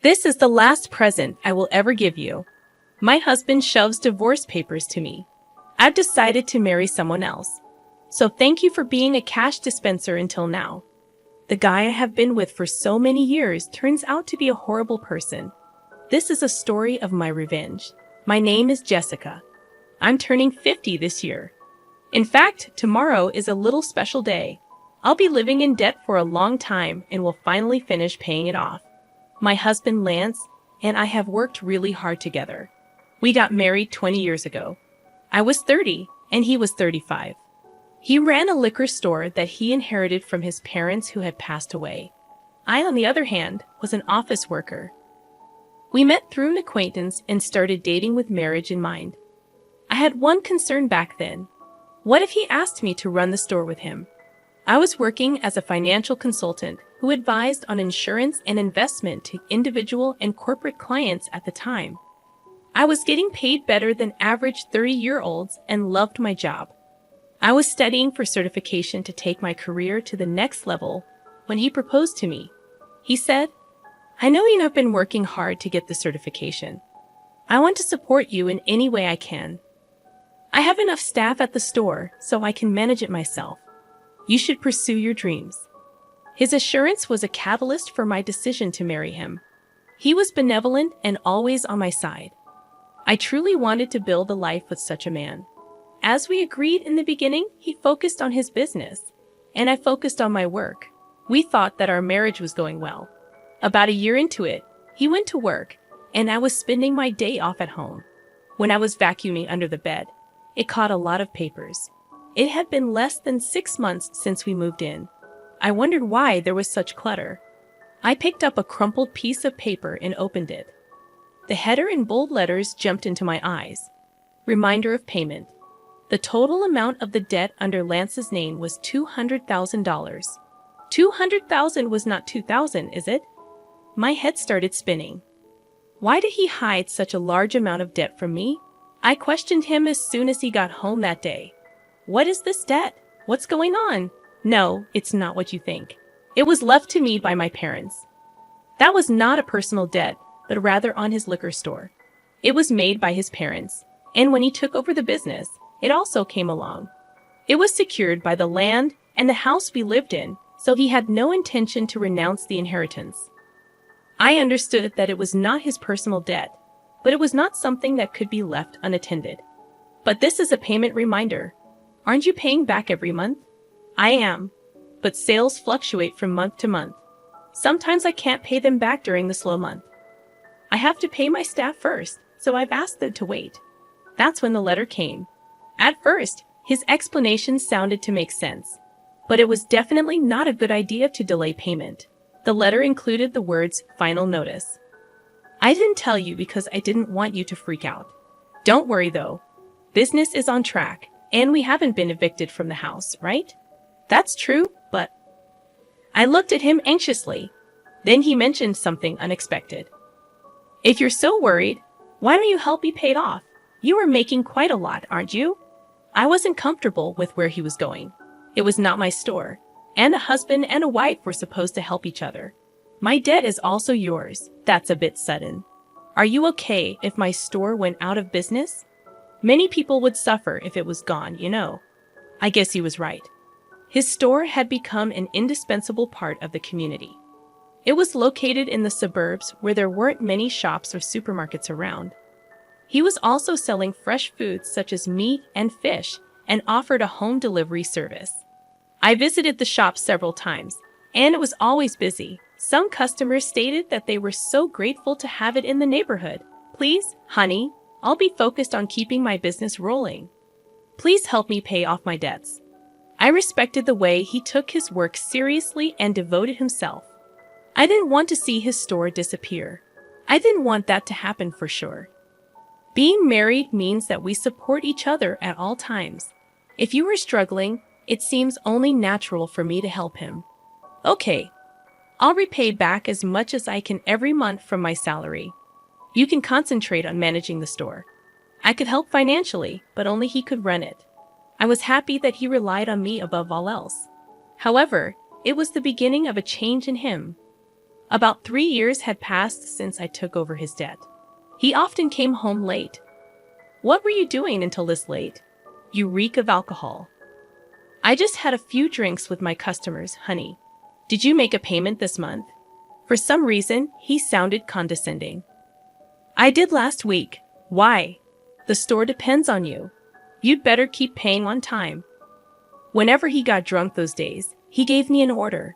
This is the last present I will ever give you. My husband shoves divorce papers to me. I've decided to marry someone else. So thank you for being a cash dispenser until now. The guy I have been with for so many years turns out to be a horrible person. This is a story of my revenge. My name is Jessica. I'm turning 50 this year. In fact, tomorrow is a little special day. I'll be living in debt for a long time and will finally finish paying it off. My husband Lance and I have worked really hard together. We got married 20 years ago. I was 30 and he was 35. He ran a liquor store that he inherited from his parents who had passed away. I, on the other hand, was an office worker. We met through an acquaintance and started dating with marriage in mind. I had one concern back then. What if he asked me to run the store with him? I was working as a financial consultant who advised on insurance and investment to individual and corporate clients at the time. I was getting paid better than average 30-year-olds and loved my job. I was studying for certification to take my career to the next level when he proposed to me. He said, "I know you have been working hard to get the certification. I want to support you in any way I can. I have enough staff at the store so I can manage it myself. You should pursue your dreams." His assurance was a catalyst for my decision to marry him. He was benevolent and always on my side. I truly wanted to build a life with such a man. As we agreed in the beginning, he focused on his business, and I focused on my work. We thought that our marriage was going well. About a year into it, he went to work, and I was spending my day off at home. When I was vacuuming under the bed, it caught a lot of papers. It had been less than 6 months since we moved in. I wondered why there was such clutter. I picked up a crumpled piece of paper and opened it. The header in bold letters jumped into my eyes. Reminder of payment. The total amount of the debt under Lance's name was $200,000. $200,000 was not $2,000, is it? My head started spinning. Why did he hide such a large amount of debt from me? I questioned him as soon as he got home that day. What is this debt? What's going on? No, it's not what you think. It was left to me by my parents. That was not a personal debt, but rather on his liquor store. It was made by his parents, and when he took over the business, it also came along. It was secured by the land and the house we lived in, so he had no intention to renounce the inheritance. I understood that it was not his personal debt, but it was not something that could be left unattended. But this is a payment reminder. Aren't you paying back every month? I am, but sales fluctuate from month to month. Sometimes I can't pay them back during the slow month. I have to pay my staff first, so I've asked them to wait. That's when the letter came. At first, his explanation sounded to make sense, but it was definitely not a good idea to delay payment. The letter included the words, "Final notice." I didn't tell you because I didn't want you to freak out. Don't worry though. Business is on track, and we haven't been evicted from the house, right? That's true, but... I looked at him anxiously. Then he mentioned something unexpected. "If you're so worried, why don't you help me pay it off? You are making quite a lot, aren't you?" I wasn't comfortable with where he was going. It was not my store, and a husband and a wife were supposed to help each other. My debt is also yours. That's a bit sudden. Are you okay if my store went out of business? Many people would suffer if it was gone, you know. I guess he was right. His store had become an indispensable part of the community. It was located in the suburbs where there weren't many shops or supermarkets around. He was also selling fresh foods such as meat and fish and offered a home delivery service. I visited the shop several times, and it was always busy. Some customers stated that they were so grateful to have it in the neighborhood. "Please, honey, I'll be focused on keeping my business rolling. Please help me pay off my debts." I respected the way he took his work seriously and devoted himself. I didn't want to see his store disappear. I didn't want that to happen for sure. Being married means that we support each other at all times. If you are struggling, it seems only natural for me to help him. Okay, I'll repay back as much as I can every month from my salary. You can concentrate on managing the store. I could help financially, but only he could run it. I was happy that he relied on me above all else. However, it was the beginning of a change in him. About 3 years had passed since I took over his debt. He often came home late. What were you doing until this late? You reek of alcohol. I just had a few drinks with my customers, honey. Did you make a payment this month? For some reason, he sounded condescending. I did last week. Why? The store depends on you. You'd better keep paying on time. Whenever he got drunk those days, he gave me an order.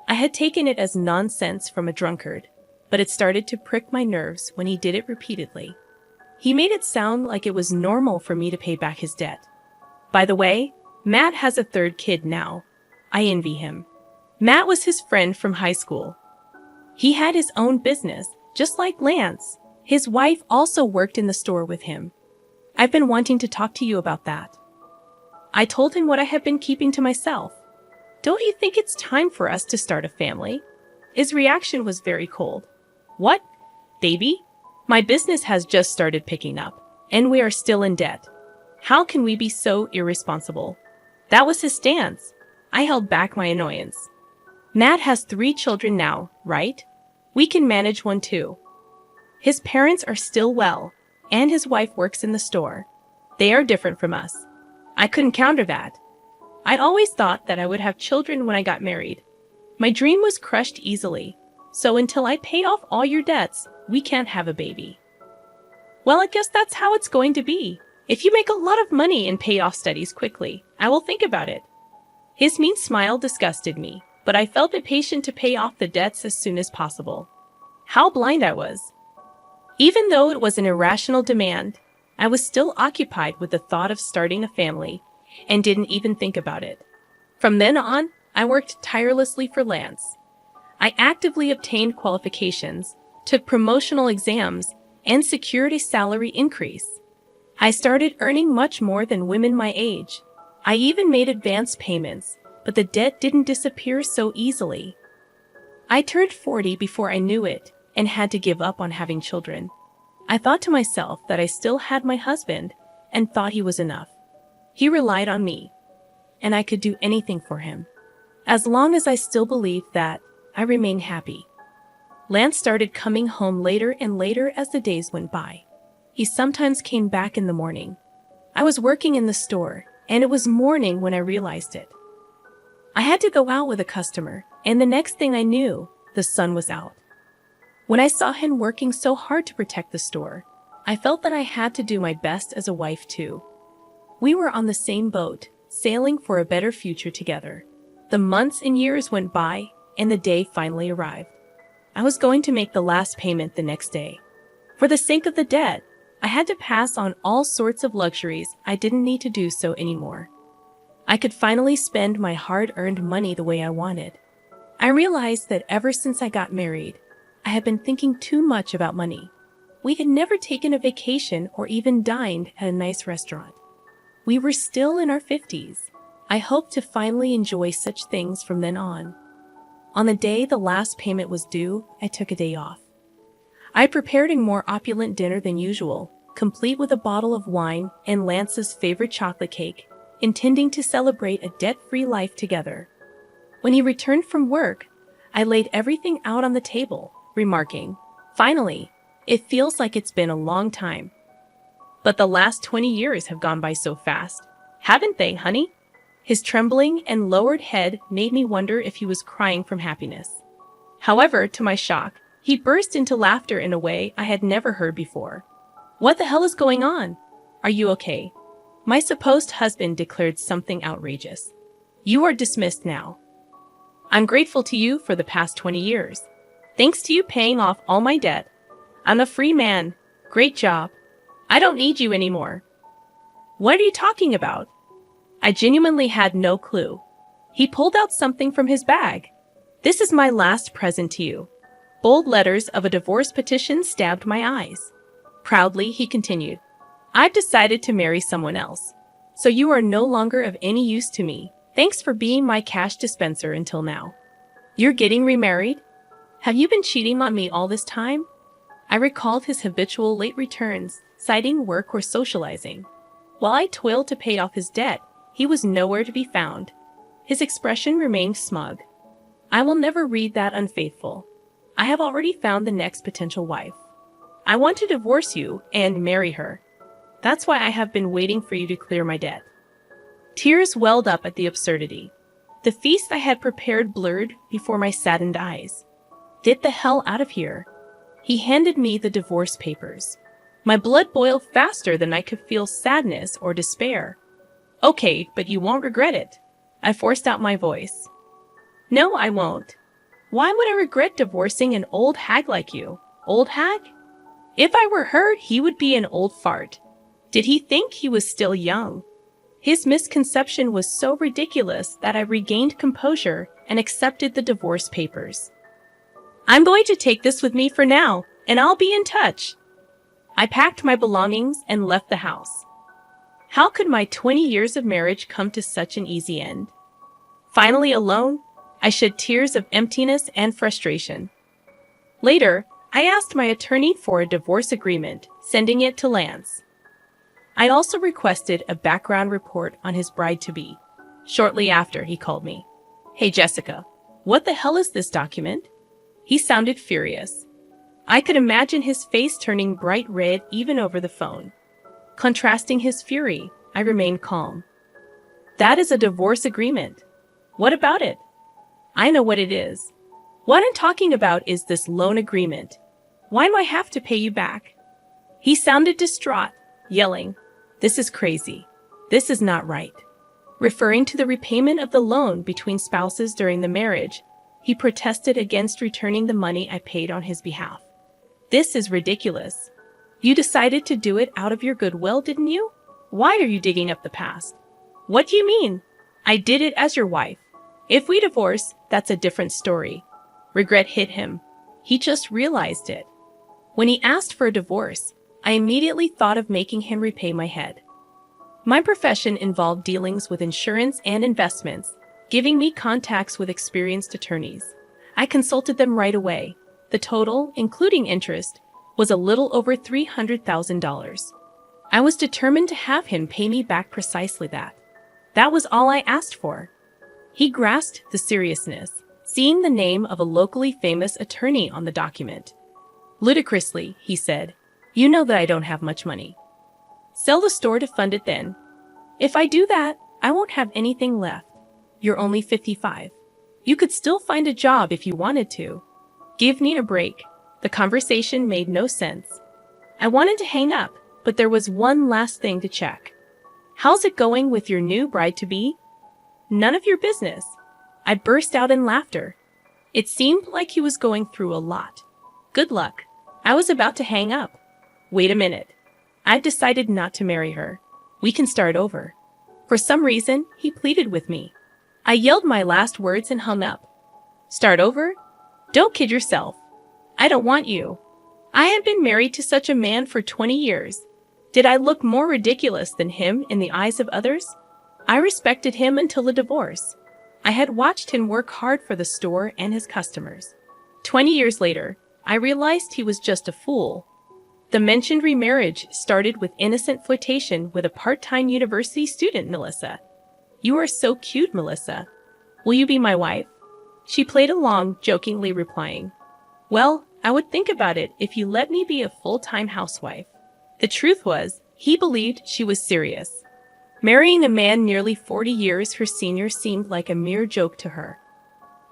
I had taken it as nonsense from a drunkard, but it started to prick my nerves when he did it repeatedly. He made it sound like it was normal for me to pay back his debt. By the way, Matt has a third kid now. I envy him. Matt was his friend from high school. He had his own business, just like Lance. His wife also worked in the store with him. I've been wanting to talk to you about that. I told him what I have been keeping to myself. Don't you think it's time for us to start a family? His reaction was very cold. What? Baby? My business has just started picking up, and we are still in debt. How can we be so irresponsible? That was his stance. I held back my annoyance. Matt has 3 children now, right? We can manage one too. His parents are still well, and his wife works in the store. They are different from us. I couldn't counter that. I'd always thought that I would have children when I got married. My dream was crushed easily, so until I pay off all your debts, we can't have a baby. Well, I guess that's how it's going to be. If you make a lot of money and pay off studies quickly, I will think about it. His mean smile disgusted me, but I felt impatient to pay off the debts as soon as possible. How blind I was. Even though it was an irrational demand, I was still occupied with the thought of starting a family and didn't even think about it. From then on, I worked tirelessly for Lance. I actively obtained qualifications, took promotional exams, and secured a salary increase. I started earning much more than women my age. I even made advance payments, but the debt didn't disappear so easily. I turned 40 before I knew it and had to give up on having children. I thought to myself that I still had my husband and thought he was enough. He relied on me, and I could do anything for him. As long as I still believed that, I remained happy. Lance started coming home later and later as the days went by. He sometimes came back in the morning. I was working in the store, and it was morning when I realized it. I had to go out with a customer, and the next thing I knew, the sun was out. When I saw him working so hard to protect the store, I felt that I had to do my best as a wife too. We were on the same boat, sailing for a better future together. The months and years went by, and the day finally arrived. I was going to make the last payment the next day. For the sake of the debt, I had to pass on all sorts of luxuries. I didn't need to do so anymore. I could finally spend my hard-earned money the way I wanted. I realized that ever since I got married, I had been thinking too much about money. We had never taken a vacation or even dined at a nice restaurant. We were still in our 50s. I hoped to finally enjoy such things from then on. On the day the last payment was due, I took a day off. I prepared a more opulent dinner than usual, complete with a bottle of wine and Lance's favorite chocolate cake, intending to celebrate a debt-free life together. When he returned from work, I laid everything out on the table, remarking, "Finally, it feels like it's been a long time." But the last 20 years have gone by so fast, haven't they, honey? His trembling and lowered head made me wonder if he was crying from happiness. However, to my shock, he burst into laughter in a way I had never heard before. "What the hell is going on? Are you okay?" My supposed husband declared something outrageous. "You are dismissed now. I'm grateful to you for the past 20 years. Thanks to you paying off all my debt, I'm a free man. Great job. I don't need you anymore." "What are you talking about?" I genuinely had no clue. He pulled out something from his bag. "This is my last present to you." Bold letters of a divorce petition stabbed my eyes. Proudly, he continued, "I've decided to marry someone else. So you are no longer of any use to me. Thanks for being my cash dispenser until now. You're getting remarried? Have you been cheating on me all this time?" I recalled his habitual late returns, citing work or socializing. While I toiled to pay off his debt, he was nowhere to be found. His expression remained smug. "I will never read that, unfaithful." I have already found the next potential wife. I want to divorce you and marry her. That's why I have been waiting for you to clear my debt." Tears welled up at the absurdity. The feast I had prepared blurred before my saddened eyes. "Get the hell out of here." He handed me the divorce papers. My blood boiled faster than I could feel sadness or despair. "Okay, but you won't regret it." I forced out my voice. "No, I won't. Why would I regret divorcing an old hag like you?" "Old hag?" If I were her, he would be an old fart. Did he think he was still young? His misconception was so ridiculous that I regained composure and accepted the divorce papers. "I'm going to take this with me for now, and I'll be in touch." I packed my belongings and left the house. How could my 20 years of marriage come to such an easy end? Finally alone, I shed tears of emptiness and frustration. Later, I asked my attorney for a divorce agreement, sending it to Lance. I also requested a background report on his bride-to-be. Shortly after, he called me. "Hey, Jessica, what the hell is this document?" He sounded furious. I could imagine his face turning bright red even over the phone. Contrasting his fury, I remained calm. "That is a divorce agreement. What about it?" "I know what it is. What I'm talking about is this loan agreement. Why do I have to pay you back?" He sounded distraught, yelling, "This is crazy. This is not right." Referring to the repayment of the loan between spouses during the marriage, he protested against returning the money I paid on his behalf. "This is ridiculous. You decided to do it out of your goodwill, didn't you? Why are you digging up the past?" "What do you mean? I did it as your wife. If we divorce, that's a different story." Regret hit him. He just realized it. When he asked for a divorce, I immediately thought of making him repay my head. My profession involved dealings with insurance and investments, giving me contacts with experienced attorneys. I consulted them right away. The total, including interest, was a little over $300,000. I was determined to have him pay me back precisely that. That was all I asked for. He grasped the seriousness, seeing the name of a locally famous attorney on the document. "Ludicrously," he said, "you know that I don't have much money. Sell the store to fund it then. If I do that, I won't have anything left. You're only 55. You could still find a job if you wanted to. Give me a break." The conversation made no sense. I wanted to hang up, but there was one last thing to check. "How's it going with your new bride-to-be?" "None of your business." I burst out in laughter. It seemed like he was going through a lot. "Good luck." I was about to hang up. "Wait a minute. I've decided not to marry her. We can start over." For some reason, he pleaded with me. I yelled my last words and hung up. "Start over? Don't kid yourself. I don't want you. I had been married to such a man for 20 years. Did I look more ridiculous than him in the eyes of others? I respected him until the divorce. I had watched him work hard for the store and his customers. 20 years later, I realized he was just a fool. The mentioned remarriage started with innocent flirtation with a part-time university student, Melissa. "You are so cute, Melissa. Will you be my wife?" She played along, jokingly replying, "Well, I would think about it if you let me be a full-time housewife." The truth was, he believed she was serious. Marrying a man nearly 40 years her senior seemed like a mere joke to her.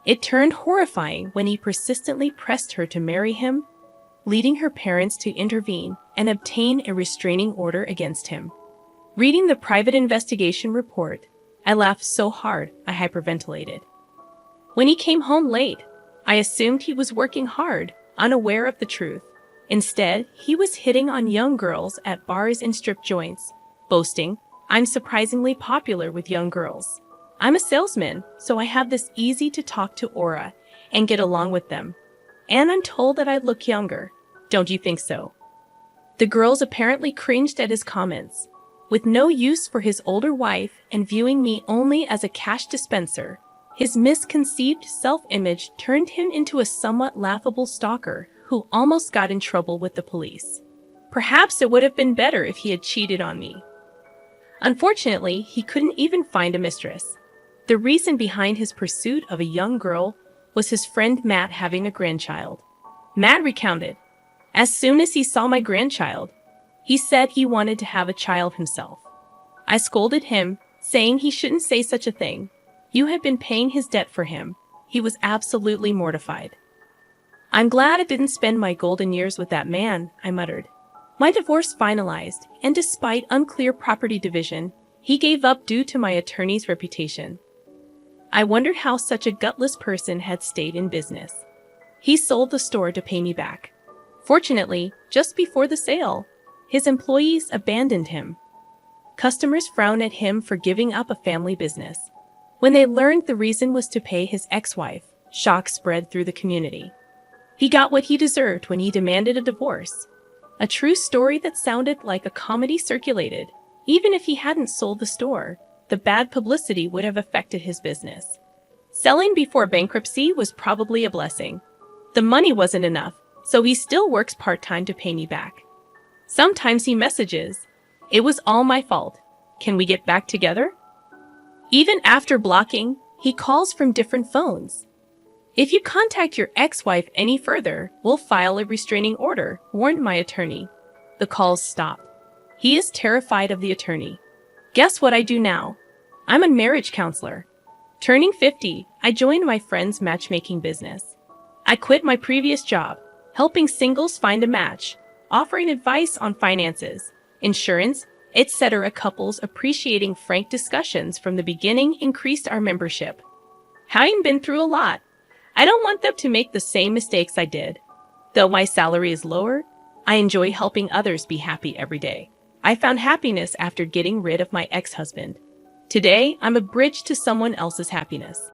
It turned horrifying when he persistently pressed her to marry him, leading her parents to intervene and obtain a restraining order against him. Reading the private investigation report, I laughed so hard I hyperventilated. When he came home late, I assumed he was working hard, unaware of the truth. Instead, he was hitting on young girls at bars and strip joints, boasting, "I'm surprisingly popular with young girls. I'm a salesman, so I have this easy-to-talk-to aura and get along with them. And I'm told that I look younger. Don't you think so?" The girls apparently cringed at his comments. With no use for his older wife and viewing me only as a cash dispenser, his misconceived self-image turned him into a somewhat laughable stalker who almost got in trouble with the police. Perhaps it would have been better if he had cheated on me. Unfortunately, he couldn't even find a mistress. The reason behind his pursuit of a young girl was his friend Matt having a grandchild. Matt recounted. As soon as he saw my grandchild, he said he wanted to have a child himself. I scolded him, saying he shouldn't say such a thing. You had been paying his debt for him. He was absolutely mortified. I'm glad I didn't spend my golden years with that man, I muttered. My divorce finalized, and despite unclear property division, he gave up due to my attorney's reputation. I wondered how such a gutless person had stayed in business. He sold the store to pay me back. Fortunately, just before the sale, his employees abandoned him. Customers frowned at him for giving up a family business. When they learned the reason was to pay his ex-wife, shock spread through the community. He got what he deserved when he demanded a divorce. A true story that sounded like a comedy circulated. Even if he hadn't sold the store, the bad publicity would have affected his business. Selling before bankruptcy was probably a blessing. The money wasn't enough, so he still works part-time to pay me back. Sometimes he messages, "It was all my fault. Can we get back together?" Even after blocking, he calls from different phones. "If you contact your ex-wife any further, we'll file a restraining order," warned my attorney. The calls stopped. He is terrified of the attorney. Guess what I do now? I'm a marriage counselor. Turning 50, I joined my friend's matchmaking business. I quit my previous job, helping singles find a match, offering advice on finances, insurance, etc. Couples appreciating frank discussions from the beginning increased our membership. Having been through a lot, I don't want them to make the same mistakes I did. Though my salary is lower, I enjoy helping others be happy every day. I found happiness after getting rid of my ex-husband. Today, I'm a bridge to someone else's happiness.